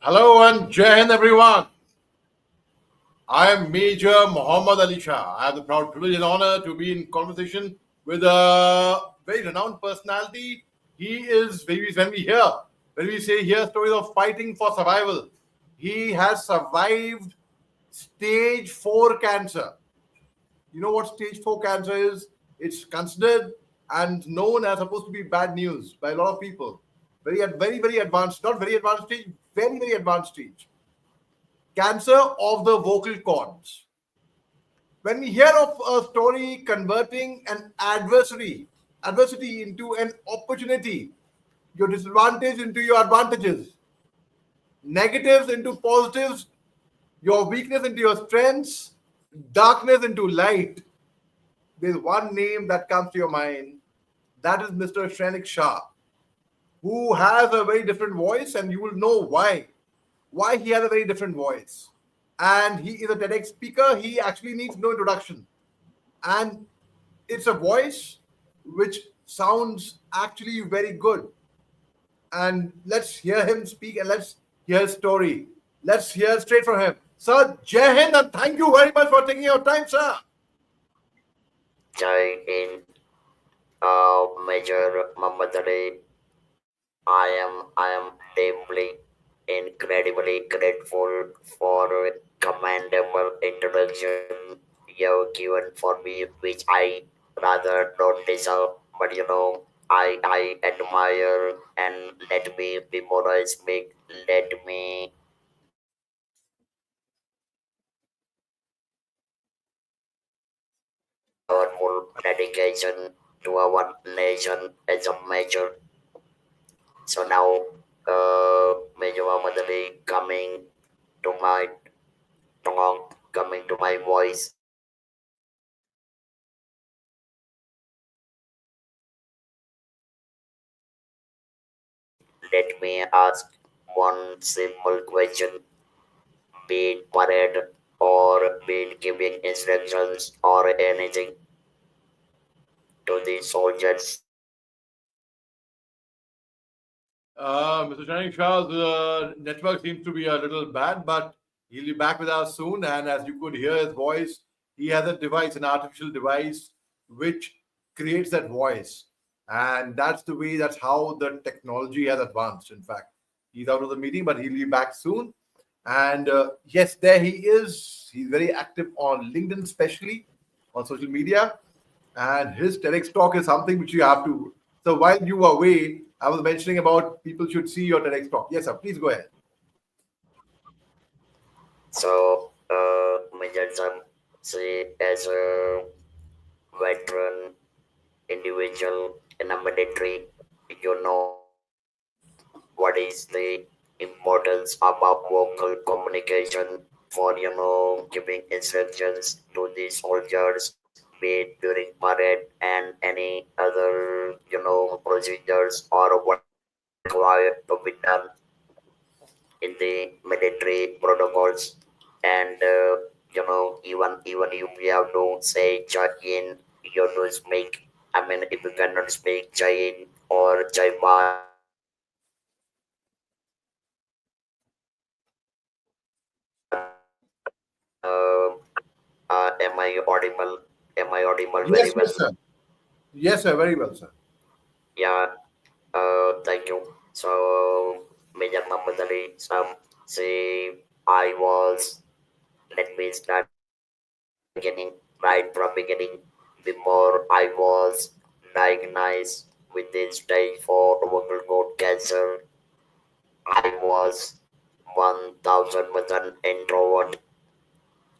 Hello and Jai Hind, everyone. I am Major Mohammed Ali Shah. I have the proud privilege and honor to be in conversation with a very renowned personality. He is, when we say here stories of fighting for survival, he has survived stage 4 cancer. You know what stage 4 cancer is? It's considered and known as supposed to be bad news by a lot of people. Very advanced, not very advanced stage, very advanced stage. Cancer of the vocal cords. When we hear of a story converting an adversity into an opportunity, your disadvantage into your advantages, negatives into positives, your weakness into your strengths, darkness into light, there's one name that comes to your mind. That is Mr. Shrenik Shah, who has a very different voice, and you will know why. Why he has a very different voice. And he is a TEDx speaker. He actually needs no introduction. And it's a voice which sounds actually very good. And let's hear him speak and let's hear his story. Let's hear straight from him. Sir, Jai Hind, and thank you very much for taking your time, sir. Jai in Major Mohammed Ali. I am deeply, incredibly grateful for commendable introduction you've given for me, which I rather don't deserve. But I admire, and let me before I speak, let me powerful dedication to our nation as a major. So now, Major Mohammed Ali coming to my tongue, coming to my voice. Let me ask one simple question: be it parade or be it giving instructions or anything to the soldiers. Mr. Shrenik Shah's network seems to be a little bad, but he'll be back with us soon. And as you could hear his voice, he has a device, an artificial device, which creates that voice. And that's how the technology has advanced. In fact, he's out of the meeting, but he'll be back soon. And yes, there he is. He's very active on LinkedIn, especially on social media. And his TEDx talk is something which you have to. So while you were away, I was mentioning about people should see your TEDx talk. Yes, sir. Please go ahead. So, Major Shah, see, as a veteran individual in a military, you know what is the importance about vocal communication for giving instructions to the soldiers, be it during parade and any other procedures or what required to be done in the military protocols. And even if you have to say Jain, you have to speak. I mean, if you cannot speak Jain or Jaiba, uh, am I audible? Am I audible very Yes, well? yes, sir. Yes, sir. Very well, sir. Yeah. Thank you. So, Major Mohammed Ali, see, I was. Let me start beginning, right from beginning. Before I was diagnosed with this stage 4 vocal cord cancer, I was 1000% introvert.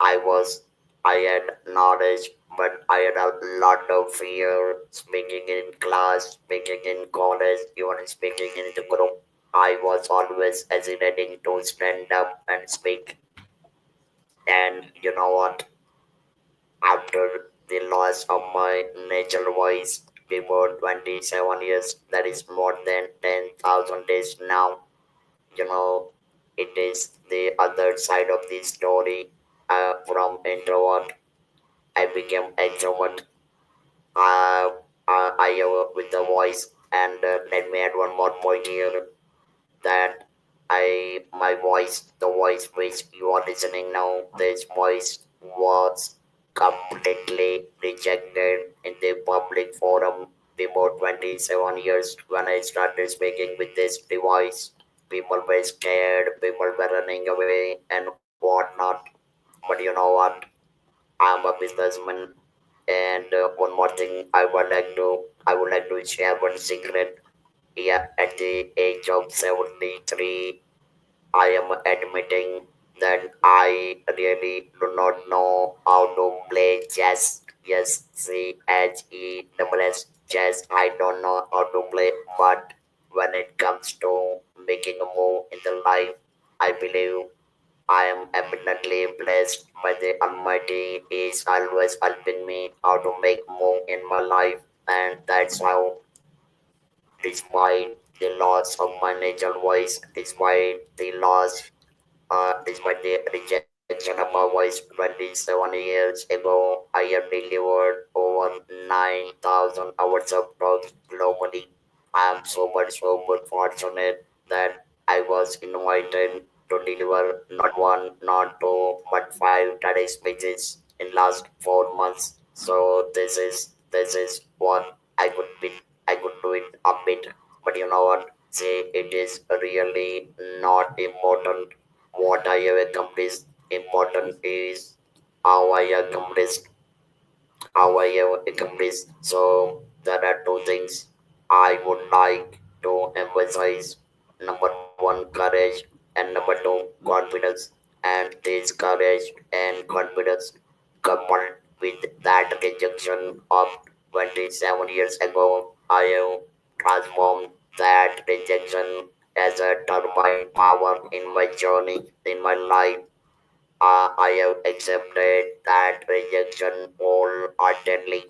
I was, I had knowledge, but I had a lot of fear speaking in class, speaking in college, even speaking in the group. I was always hesitating to stand up and speak. And you know what? After the loss of my natural voice before 27 years, that is more than 10,000 days now, you know, it is the other side of the story. From introvert, I became extrovert. Uh, I with the voice, and let me add one more point here that I my voice, the voice which you are listening now, this voice was completely rejected in the public forum before 27 years when I started speaking with this device. People were scared, people were running away, and whatnot. But you know what? I'm a businessman, and one more thing I would like to share one secret. Yeah, at the age of 73, I am admitting that I really do not know how to play chess. Yes, chess, chess. I don't know how to play, but when it comes to making a move in the life, I believe I am eminently blessed by the Almighty. He is always helping me how to make move in my life, and that's how, despite the loss of my natural voice, despite the rejection of my voice 27 years ago, I have delivered over 9,000 hours of talks globally. I am super fortunate that I was invited to deliver not one, not two, but five TEDx speeches in last 4 months. So this is what I could do it a bit, but you know what? Say it is really not important what I have accomplished. Important is how I accomplished how I have accomplished. So there are two things I would like to emphasize. Number one, courage, and number two, confidence. And this courage and confidence coupled with that rejection of 27 years ago, I have transformed that rejection as a turbine power in my journey, in my life. I have accepted that rejection wholeheartedly.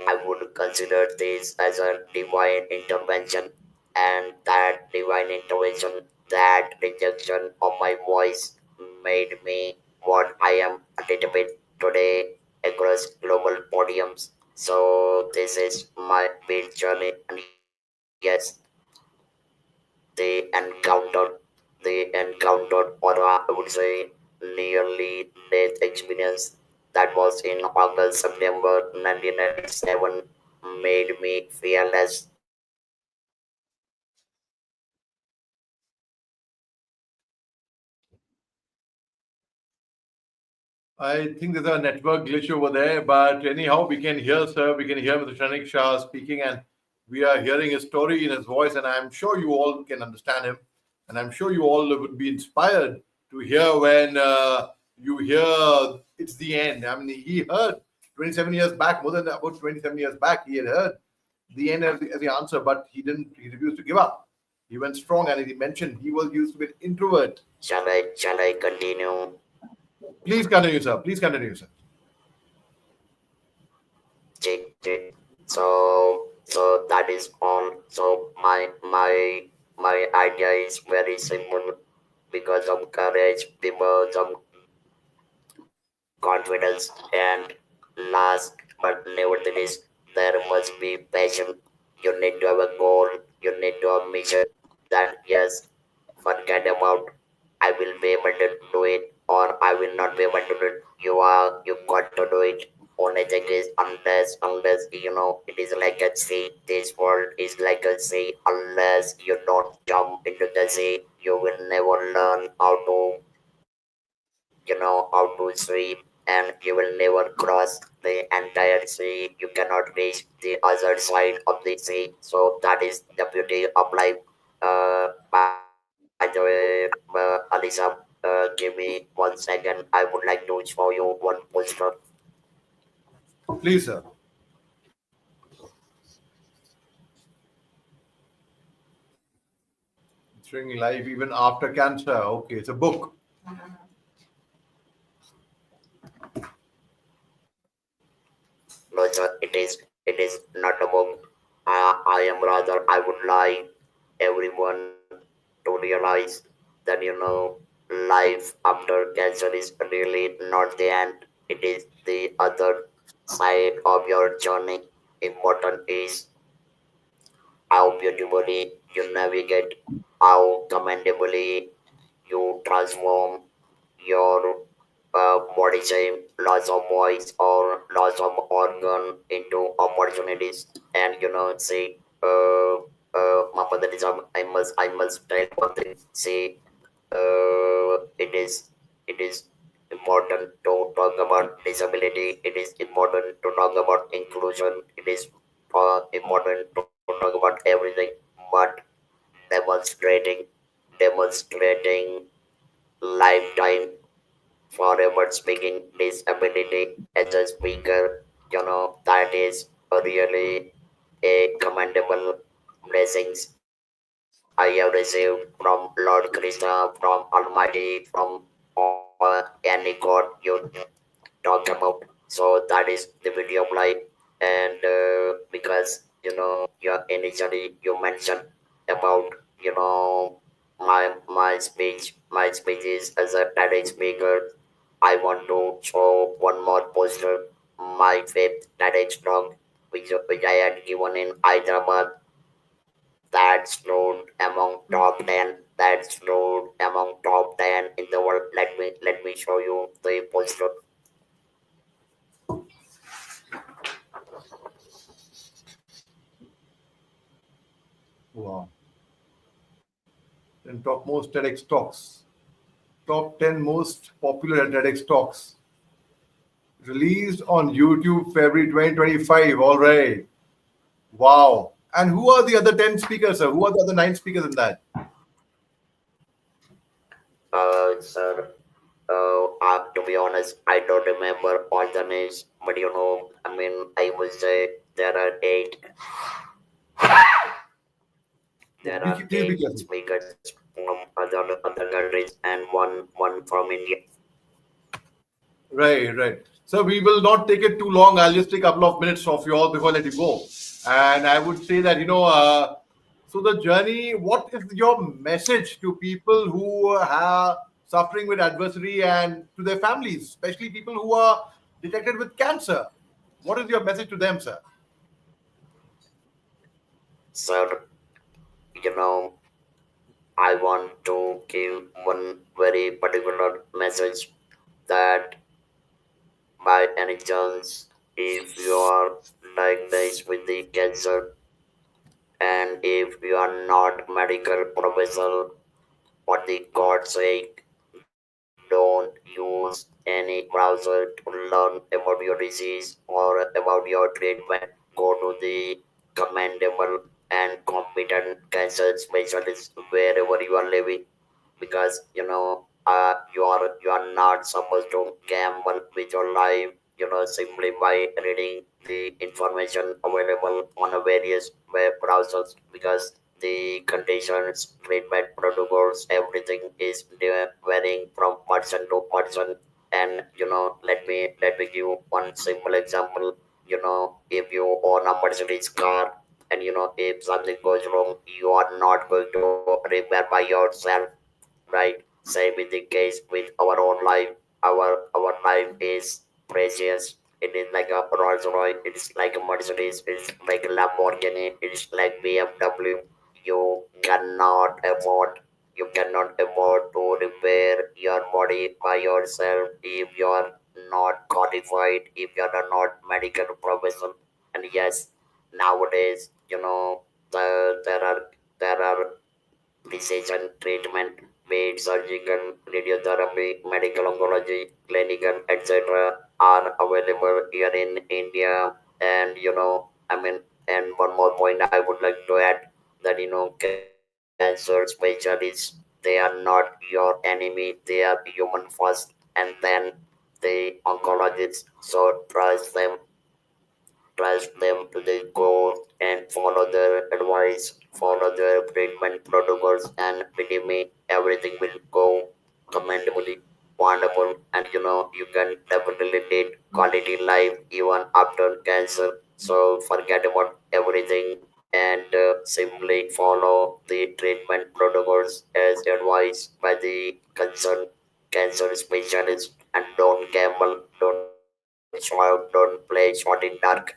I would consider this as a divine intervention, and that divine intervention, that rejection of my voice, made me what I am a little bit today across global podiums. So, this is my big journey, and yes, they encountered or I would say nearly death experience that was in August September 1997 made me fearless. I think there's a network glitch over there, but anyhow, we can hear, sir. We can hear Mr. Shrenik Shah speaking, and we are hearing his story in his voice, and I'm sure you all can understand him, and I'm sure you all would be inspired to hear when you hear it's the end. I mean, he heard 27 years back, more than about 27 years back, he had heard the end as the answer, but he didn't. He refused to give up. He went strong, and he mentioned he was used to be an introvert. Shall I continue? Please continue, sir. Please continue, sir. Check. So that is all. So my idea is very simple. Because of courage, because of confidence, and last but never the least, there must be passion. You need to have a goal, you need to have a mission. That yes, forget about I will be able to do it or I will not be able to do it. You got to do it. Only thing is unless you know it is like a sea. This world is like a sea. Unless you don't jump into the sea, you will never learn how to how to swim, and you will never cross the entire sea. You cannot reach the other side of the sea. So that is the beauty of life. By the way, Alisa, give me 1 second. I would like to show you one poster. Please, sir. Staying life even after cancer. Okay, it's a book. No, sir, it is not a book. I am rather I would like everyone to realize that life after cancer is really not the end. It is the other side of your journey. Important is how beautifully you navigate, how commendably you transform your body shape, loss of voice or loss of organ into opportunities. And see, Muhammad Ali Shah, I must tell one thing. See, it is important to talk about disability. It is important to talk about inclusion. It is important to talk about everything. But demonstrating, demonstrating lifetime forever speaking disability as a speaker, that is really a commendable blessings I have received from Lord Krishna, from Almighty, from any God you talk about. So that is the beauty of life. And because you initially you mentioned about my speech is as a TEDx speaker. I want to show one more poster, my fifth TEDx talk, which I had given in Hyderabad. That's known among top 10. That's known among top 10 in the world. Let me show you the poster. Wow. And top most TEDx talks. Top 10 most popular TEDx talks. Released on YouTube February 2025. All right. Wow. And who are the other 10 speakers, sir? Who are the other 9 speakers in that? Sir, to be honest, I don't remember all the names, but I mean, I would say there are eight. Yeah, There are please be eight careful. speakers from other countries and one from India. Right, right. So we will not take it too long. I'll just take a couple of minutes of yours before I let you go. And I would say that, so the journey, what is your message to people who are suffering with adversary and to their families, especially people who are detected with cancer? What is your message to them, sir? Sir, you know, I want to give one very particular message that by any chance, if you are diagnosed with the cancer and if you are not medical professional, for the God's sake, don't use any browser to learn about your disease or about your treatment. Go to the commendable and competent cancer specialist wherever you are living, because you are not supposed to gamble with your life, simply by reading the information available on a various web browsers, because the conditions, treatment protocols, everything is varying from person to person. And let me give you one simple example. If you own a Mercedes car, and if something goes wrong, you are not going to repair by yourself, right? Same with the case with our own life. Our life is precious. It is like a Rolls Royce. It's like a Mercedes. It's like a Lamborghini. It's like BMW. You cannot afford. You cannot afford to repair your body by yourself if you are not qualified. If you are not medical professional. And yes, nowadays, there are precision treatment, be it surgical, radiotherapy, medical oncology, clinical, etc., are available here in India. And and one more point I would like to add, that cancer specialists, they are not your enemy, they are human first, and then the oncologists. So trust them to the go and follow their advice, follow their treatment protocols, and believe me, everything will go commendably wonderful. And you can definitely lead quality life even after cancer. So forget about everything and simply follow the treatment protocols as advised by the concerned cancer specialist, and don't gamble, don't play short in dark.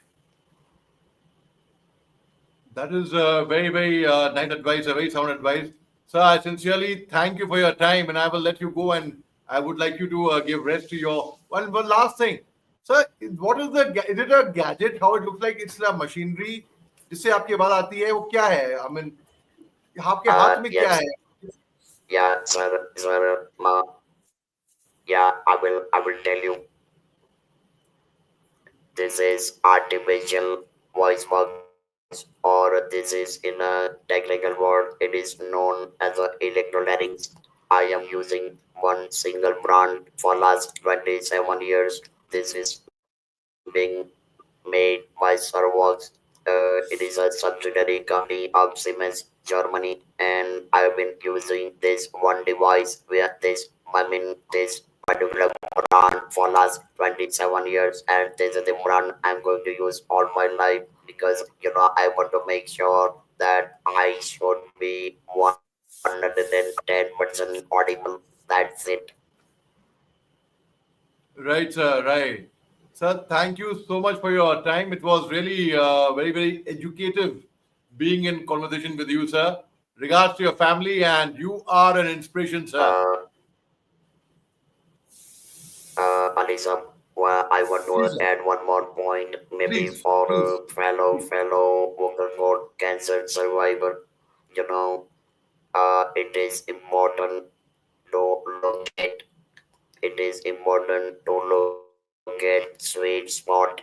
That is very, very nice advice, a very sound advice. Sir, I sincerely thank you for your time, and I will let you go. And I would like you to give rest to your one last thing, sir. What is the is it a gadget? How it looks like? It's a machinery जिससे आपकी आवाज आती है वो क्या है? I mean, आपके हाथ में क्या Yes, है? yeah, sir, yeah, I will tell you. This is artificial voice box, or this is in a technical word, it is known as a electronics. I am using one single brand for last 27 years. This is being made by Servox. It is a subsidiary company of Siemens, Germany, and I've been using this one device where this particular brand for last 27 years, and this is the brand I'm going to use all my life because I want to make sure that I should be 110% audible. That's it. Right, sir. Right, sir. Thank you so much for your time. It was really very, very educative being in conversation with you, sir. Regards to your family, and you are an inspiration, sir. Uh, Alisa, well, I want Please, to sir. add one more point, maybe Please, for please. a fellow vocal cord cancer survivor. You know, it is important to locate. It is important to locate sweet spot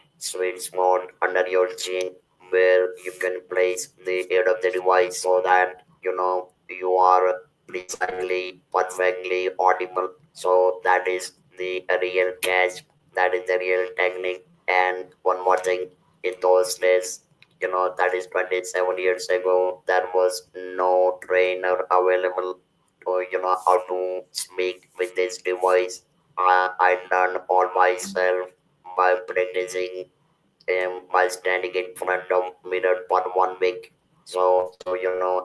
under your chin where you can place the head of the device so that you are precisely, perfectly audible. So that is the real catch. That is the real technique. And one more thing, in those days, that is 27 years ago, there was no trainer available to how to speak with this device. I learned all myself by practicing by standing in front of mirror for 1 week. So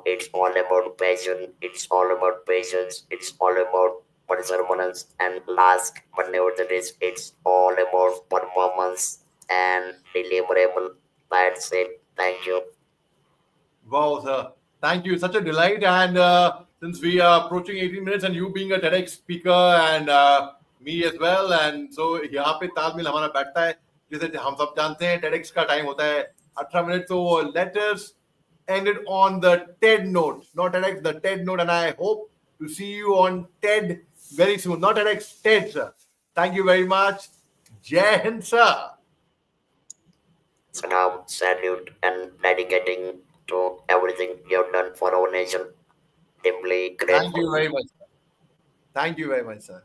it's all about passion, it's all about patience, it's all about perseverance, and last but never the least, it's all about performance and deliverable. That's it. Thank you. Wow, sir. Thank you. Such a delight. And since we are approaching 18 minutes and you being a TEDx speaker and me as well, and so यहाँ पे तालमेल हमारा बैठता है जैसे हम सब जानते हैं TEDx का टाइम होता है 18 मिनट तो let us end it on the TED note, not TEDx, the TED note, and I hope to see you on TED very soon. Not TEDx, TED, sir. Thank you very much. Jai Hind, sir. So now, salute and dedicating to everything you've done for our nation. Deeply Thank grateful. you very much. Sir. Thank you very much, sir.